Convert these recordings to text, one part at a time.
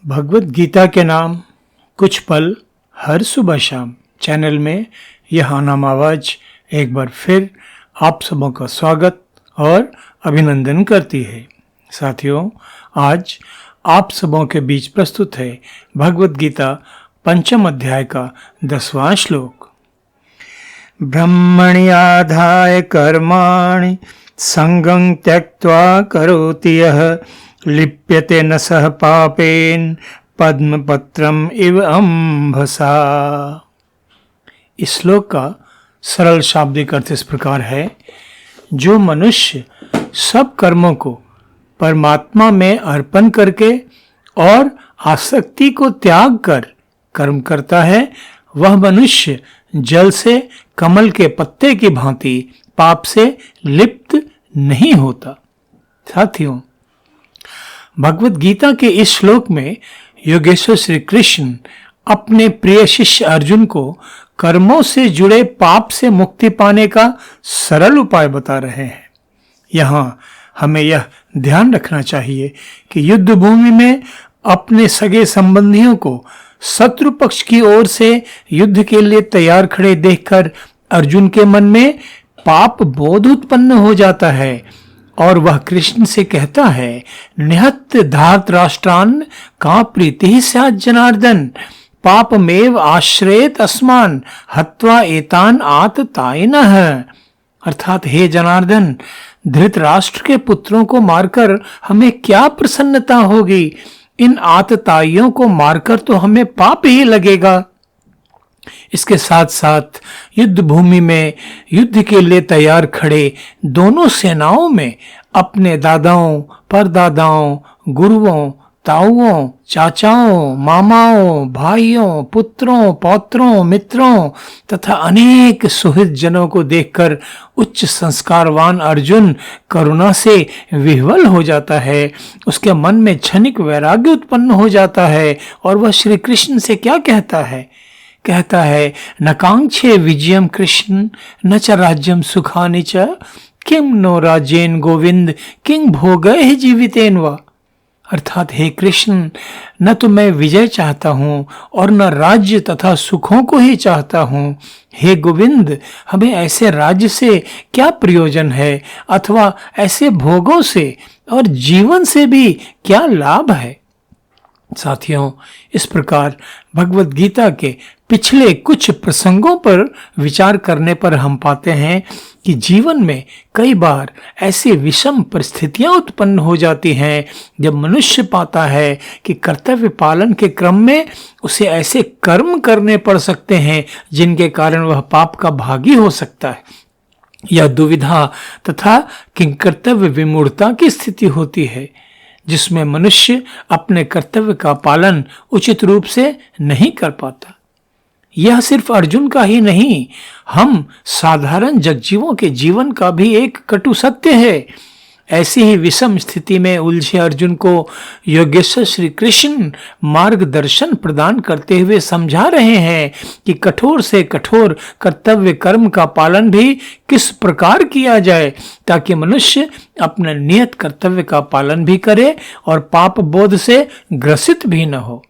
भगवत गीता के नाम कुछ पल हर सुबह शाम चैनल में यह नाम आवाज एक बार फिर आप सबों का स्वागत और अभिनंदन करती है। साथियों, आज आप सबों के बीच प्रस्तुत है भगवत गीता पंचम अध्याय का 10वां श्लोक। ब्रह्मण्याधाय कर्माणि संगं त्यक्त्वा करोति यः लिप्यते न सह पापेन पद्मपत्रम इव अंभसा। इस श्लोक का सरल शाब्दिक अर्थ इस प्रकार है, जो मनुष्य सब कर्मों को परमात्मा में अर्पण करके और आसक्ति को त्याग कर कर्म करता है, वह मनुष्य जल से कमल के पत्ते की भांति पाप से लिप्त नहीं होता। साथियों, भगवत गीता के इस श्लोक में योगेश्वर श्री कृष्ण अपने प्रिय शिष्य अर्जुन को कर्मों से जुड़े पाप से मुक्ति पाने का सरल उपाय बता रहे हैं। यहाँ हमें यह ध्यान रखना चाहिए कि युद्ध भूमि में अपने सगे संबंधियों को शत्रु पक्ष की ओर से युद्ध के लिए तैयार खड़े देखकर अर्जुन के मन में पाप बोध उत्पन्न हो जाता है और वह कृष्ण से कहता है, निहत धार्त राष्ट्रान का प्रीति स्यात् जनार्दन पापमेव आश्रयेत अस्मान हत्वा एतान आततायिनः। अर्थात हे जनार्दन, धृतराष्ट्र के पुत्रों को मारकर हमें क्या प्रसन्नता होगी, इन आतताइयों को मारकर तो हमें पाप ही लगेगा। इसके साथ साथ युद्ध भूमि में युद्ध के लिए तैयार खड़े दोनों सेनाओं में अपने दादाओं, परदादाओं, गुरुओं, ताऊओं, चाचाओं, मामाओं, भाइयों, पुत्रों, पौत्रों, मित्रों तथा अनेक सुहृद जनों को देखकर उच्च संस्कारवान अर्जुन करुणा से विह्वल हो जाता है। उसके मन में क्षणिक वैराग्य उत्पन्न हो जाता है और वह श्री कृष्ण से क्या कहता है, न कांक्षे विजयम कृष्ण न च राज्यम सुखानि च किम नो राज्येन गोविंद किंग भोगैः जीवितेन वा। अर्थात हे कृष्ण, न तो मैं विजय चाहता हूँ और न राज्य तथा सुखों को ही चाहता हूँ। हे गोविंद, हमें ऐसे राज्य से क्या प्रयोजन है अथवा ऐसे भोगों से और जीवन से भी क्या लाभ है। साथियों, इस प्रकार भगवत गीता के पिछले कुछ प्रसंगों पर विचार करने पर हम पाते हैं कि जीवन में कई बार ऐसी विषम परिस्थितियां उत्पन्न हो जाती हैं जब मनुष्य पाता है कि कर्तव्य पालन के क्रम में उसे ऐसे कर्म करने पड़ सकते हैं जिनके कारण वह पाप का भागी हो सकता है। यह दुविधा तथा किंकर्तव्य विमूढ़ता की स्थिति होती है, जिसमें मनुष्य अपने कर्तव्य का पालन उचित रूप से नहीं कर पाता। यह सिर्फ अर्जुन का ही नहीं, हम साधारण जगजीवों के जीवन का भी एक कटु सत्य है। ऐसी ही विषम स्थिति में उलझे अर्जुन को योगेश्वर श्री कृष्ण मार्गदर्शन प्रदान करते हुए समझा रहे हैं कि कठोर से कठोर कर्तव्य कर्म का पालन भी किस प्रकार किया जाए ताकि मनुष्य अपने नियत कर्तव्य का पालन भी करे और पाप बोध से ग्रसित भी न हो।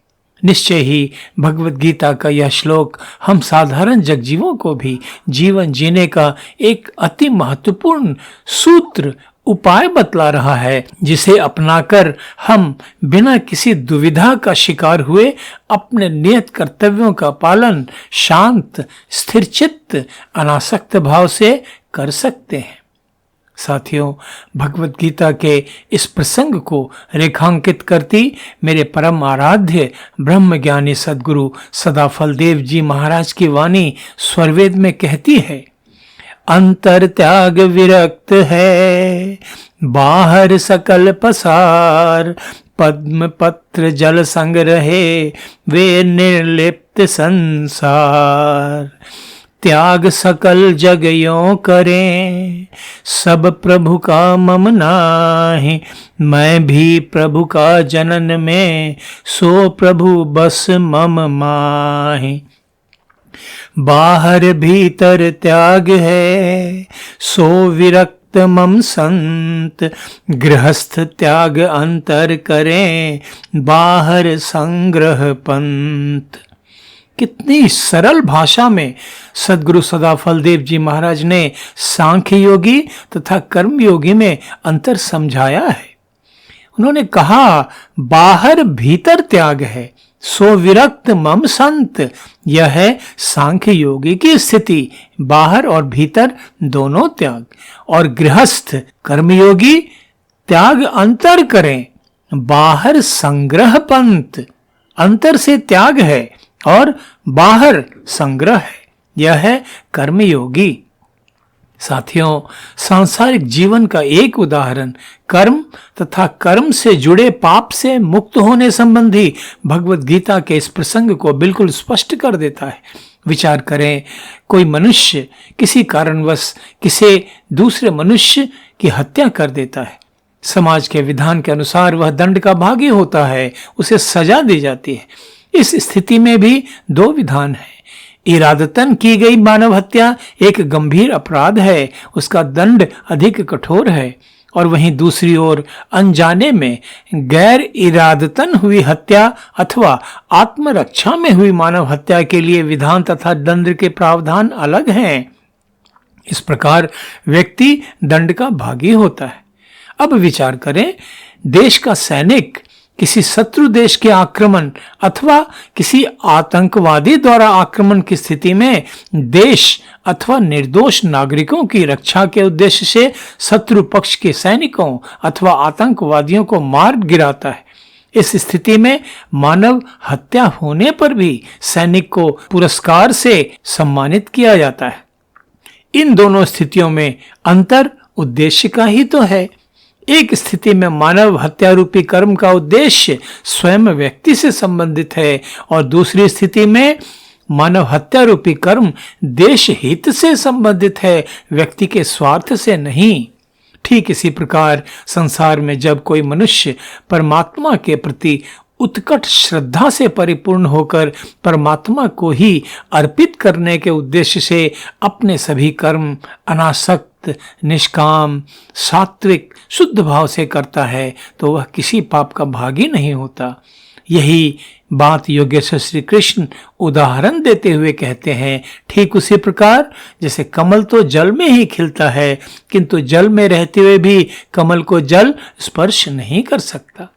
निश्चय ही भगवत गीता का यह श्लोक हम साधारण जगजीवों को भी जीवन जीने का एक अति महत्वपूर्ण सूत्र उपाय बतला रहा है, जिसे अपनाकर हम बिना किसी दुविधा का शिकार हुए अपने नियत कर्तव्यों का पालन शांत, स्थिरचित्त, अनासक्त भाव से कर सकते हैं। साथियों, भगवत गीता के इस प्रसंग को रेखांकित करती मेरे परम आराध्य ब्रह्मज्ञानी सद्गुरु सदाफल देव जी महाराज की वाणी स्वरवेद में कहती है, अंतर त्याग विरक्त है बाहर सकल पसार पद्म पत्र जल संग रहे वे निर्लिप्त संसार। त्याग सकल जग यों करें सब प्रभु का मम नाहि मैं भी प्रभु का जनन में सो प्रभु बस मम माहि। बाहर भीतर त्याग है सो विरक्त विरक्त मम संत, गृहस्थ त्याग अंतर करें, बाहर संग्रह पंत। कितनी सरल भाषा में सदगुरु सदाफल देव जी महाराज ने सांख्य योगी तथा कर्म योगी में अंतर समझाया है। उन्होंने कहा, बाहर भीतर त्याग है, सो विरक्त मम संत। यह है सांख्य योगी की स्थिति, बाहर और भीतर दोनों त्याग। और गृहस्थ कर्मयोगी त्याग अंतर करें, बाहर संग्रह पंत। अंतर से त्याग है और बाहर संग्रह है, यह है कर्मयोगी। साथियों, सांसारिक जीवन का एक उदाहरण कर्म तथा कर्म से जुड़े पाप से मुक्त होने संबंधी भगवत गीता के इस प्रसंग को बिल्कुल स्पष्ट कर देता है। विचार करें, कोई मनुष्य किसी कारणवश किसी दूसरे मनुष्य की हत्या कर देता है। समाज के विधान के अनुसार वह दंड का भागी होता है, उसे सजा दी जाती है। इस स्थिति में भी दो विधान हैं। इरादतन की गई मानव हत्या एक गंभीर अपराध है, उसका दंड अधिक कठोर है। और वहीं दूसरी ओर अनजाने में गैर इरादतन हुई हत्या अथवा आत्मरक्षा में हुई मानव हत्या के लिए विधान तथा दंड के प्रावधान अलग हैं। इस प्रकार व्यक्ति दंड का भागी होता है। अब विचार करें, देश का सैनिक किसी शत्रु देश के आक्रमण अथवा किसी आतंकवादी द्वारा आक्रमण की स्थिति में देश अथवा निर्दोष नागरिकों की रक्षा के उद्देश्य से शत्रु पक्ष के सैनिकों अथवा आतंकवादियों को मार गिराता है। इस स्थिति में मानव हत्या होने पर भी सैनिक को पुरस्कार से सम्मानित किया जाता है। इन दोनों स्थितियों में अंतर उद्देश्य का ही तो है। एक स्थिति में मानव हत्या रूपी कर्म का उद्देश्य स्वयं व्यक्ति से संबंधित है और दूसरी स्थिति में मानव हत्या रूपी कर्म देश हित से संबंधित है, व्यक्ति के स्वार्थ से नहीं। ठीक इसी प्रकार संसार में जब कोई मनुष्य परमात्मा के प्रति उत्कट श्रद्धा से परिपूर्ण होकर परमात्मा को ही अर्पित करने के उद्देश्य से अपने सभी कर्म अनासक्त, निष्काम, सात्विक, शुद्ध भाव से करता है, तो वह किसी पाप का भागी नहीं होता। यही बात योगेश्वर श्री कृष्ण उदाहरण देते हुए कहते हैं। ठीक उसी प्रकार जैसे कमल तो जल में ही खिलता है, किंतु जल में रहते हुए भी कमल को जल स्पर्श नहीं कर सकता।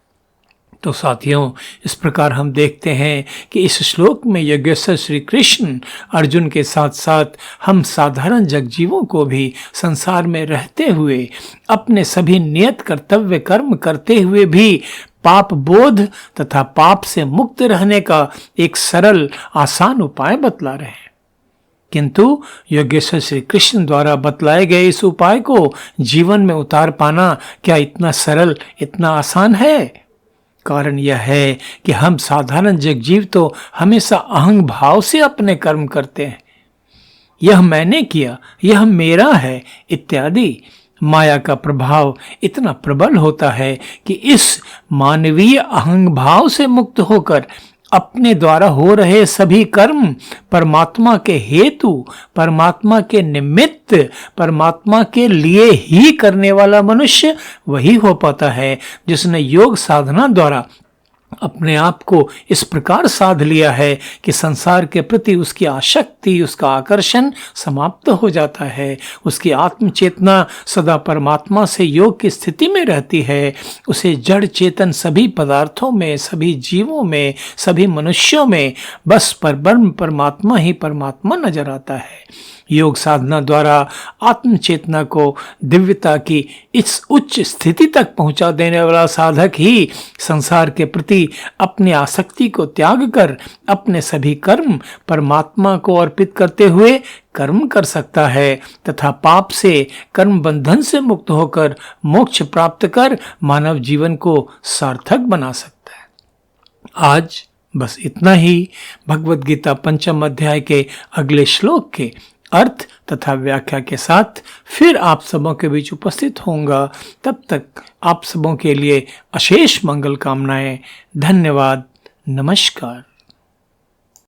तो साथियों, इस प्रकार हम देखते हैं कि इस श्लोक में योगेश्वर श्री कृष्ण अर्जुन के साथ साथ हम साधारण जगजीवों को भी संसार में रहते हुए अपने सभी नियत कर्तव्य कर्म करते हुए भी पाप बोध तथा पाप से मुक्त रहने का एक सरल आसान उपाय बतला रहे हैं। किंतु योगेश्वर श्री कृष्ण द्वारा बतलाए गए इस उपाय को जीवन में उतार पाना क्या इतना सरल, इतना आसान है? कारण यह है कि हम साधारण जगजीव तो हमेशा अहंग भाव से अपने कर्म करते हैं। यह मैंने किया, यह मेरा है इत्यादि। माया का प्रभाव इतना प्रबल होता है कि इस मानवीय अहंग भाव से मुक्त होकर अपने द्वारा हो रहे सभी कर्म परमात्मा के हेतु, परमात्मा के निमित्त, परमात्मा के लिए ही करने वाला मनुष्य वही हो पाता है जिसने योग साधना द्वारा अपने आप को इस प्रकार साध लिया है कि संसार के प्रति उसकी आसक्ति, उसका आकर्षण समाप्त हो जाता है। उसकी आत्म चेतना सदा परमात्मा से योग की स्थिति में रहती है। उसे जड़ चेतन सभी पदार्थों में, सभी जीवों में, सभी मनुष्यों में बस परब्रह्म परमात्मा ही परमात्मा नजर आता है। योग साधना द्वारा आत्म चेतना को दिव्यता की इस उच्च स्थिति तक पहुंचा देने वाला साधक ही संसार के प्रति अपनी आसक्ति को त्याग कर अपने सभी कर्म परमात्मा को अर्पित करते हुए कर्म कर सकता है तथा पाप से, कर्म बंधन से मुक्त होकर मोक्ष प्राप्त कर मानव जीवन को सार्थक बना सकता है। आज बस इतना ही। भगवद गीता पंचम अध्याय के अगले श्लोक के अर्थ तथा व्याख्या के साथ फिर आप सबों के बीच उपस्थित होऊंगा। तब तक आप सबों के लिए अशेष मंगल कामनाएं। धन्यवाद। नमस्कार।